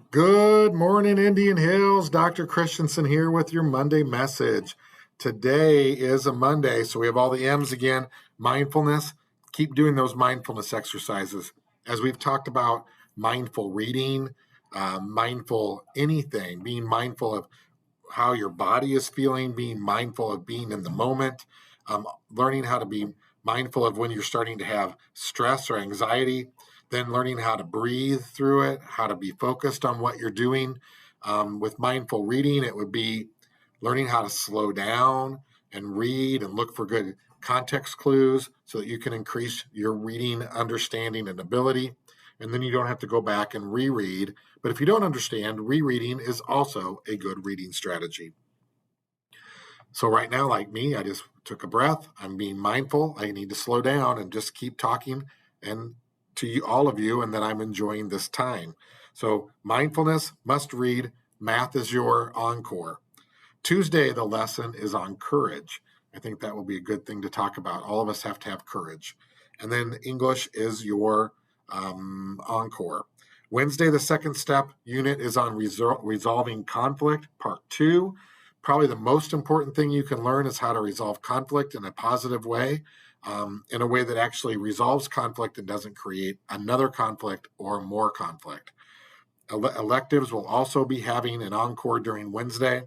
Good morning, Indian Hills. Dr. Christensen here with your Monday message. Today is a Monday, so we have all the M's again. Mindfulness. Keep doing those mindfulness exercises. As we've talked about mindful reading, mindful anything, being mindful of how your body is feeling, being mindful of being in the moment, learning how to be mindful of when you're starting to have stress or anxiety, then learning how to breathe through it, how to be focused on what you're doing. With mindful reading, it would be learning how to slow down and read and look for good context clues so that you can increase your reading understanding and ability. And then you don't have to go back and reread. But if you don't understand, rereading is also a good reading strategy. So right now, like me, I just took a breath. I'm being mindful. I need to slow down and just keep talking and to you, all of you, and that I'm enjoying this time. So mindfulness, must read, math is your encore. Tuesday, the lesson is on courage. I think that will be a good thing to talk about. All of us have to have courage. And then English is your encore. Wednesday, the second step unit is on resolving conflict, part 2. Probably the most important thing you can learn is how to resolve conflict in a positive way, in a way that actually resolves conflict and doesn't create another conflict or more conflict. Electives will also be having an encore during Wednesday.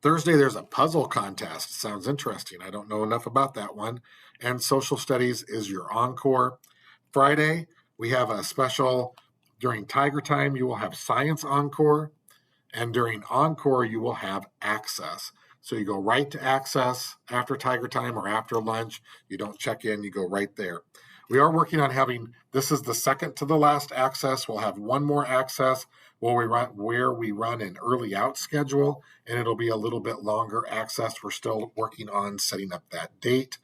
Thursday, there's a puzzle contest. Sounds interesting. I don't know enough about that one. And social studies is your encore. Friday, we have a special during Tiger Time, you will have science encore. And during encore, you will have access. So you go right to access after Tiger Time or after lunch. You don't check in, you go right there. We are working on having, this is the second to the last access. We'll have one more access where we run an early out schedule, and it'll be a little bit longer access. We're still working on setting up that date,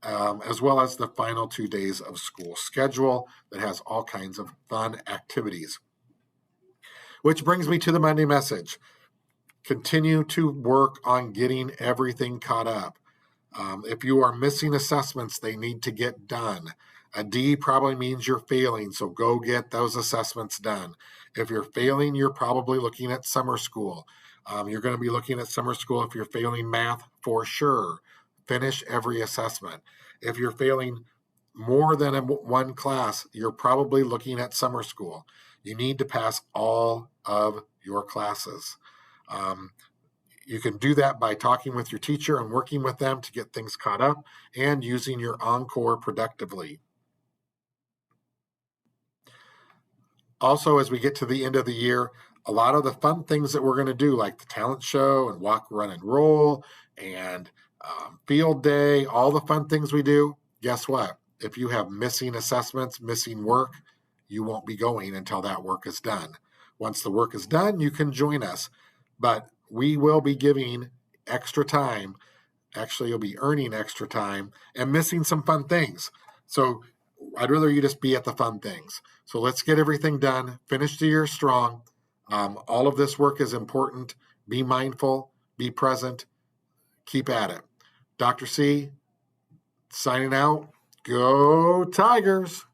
as well as the final 2 days of school schedule that has all kinds of fun activities. Which brings me to the Monday message. Continue to work on getting everything caught up. If you are missing assessments, they need to get done. A D probably means you're failing, so go get those assessments done. If you're failing, you're probably looking at summer school. You're going to be looking at summer school if you're failing math for sure. Finish every assessment. If you're failing more than one class, you're probably looking at summer school. You need to pass all of your classes. You can do that by talking with your teacher and working with them to get things caught up and using your encore productively. Also, as we get to the end of the year, a lot of the fun things that we're going to do, like the talent show and walk, run, and roll, and field day, all the fun things we do, guess what? If you have missing assessments, missing work, you won't be going until that work is done. Once the work is done, you can join us. But we will be giving extra time. Actually, you'll be earning extra time and missing some fun things. So I'd rather you just be at the fun things. So let's get everything done, finish the year strong. All of this work is important. Be mindful, be present, keep at it. Dr. C, signing out. Go Tigers.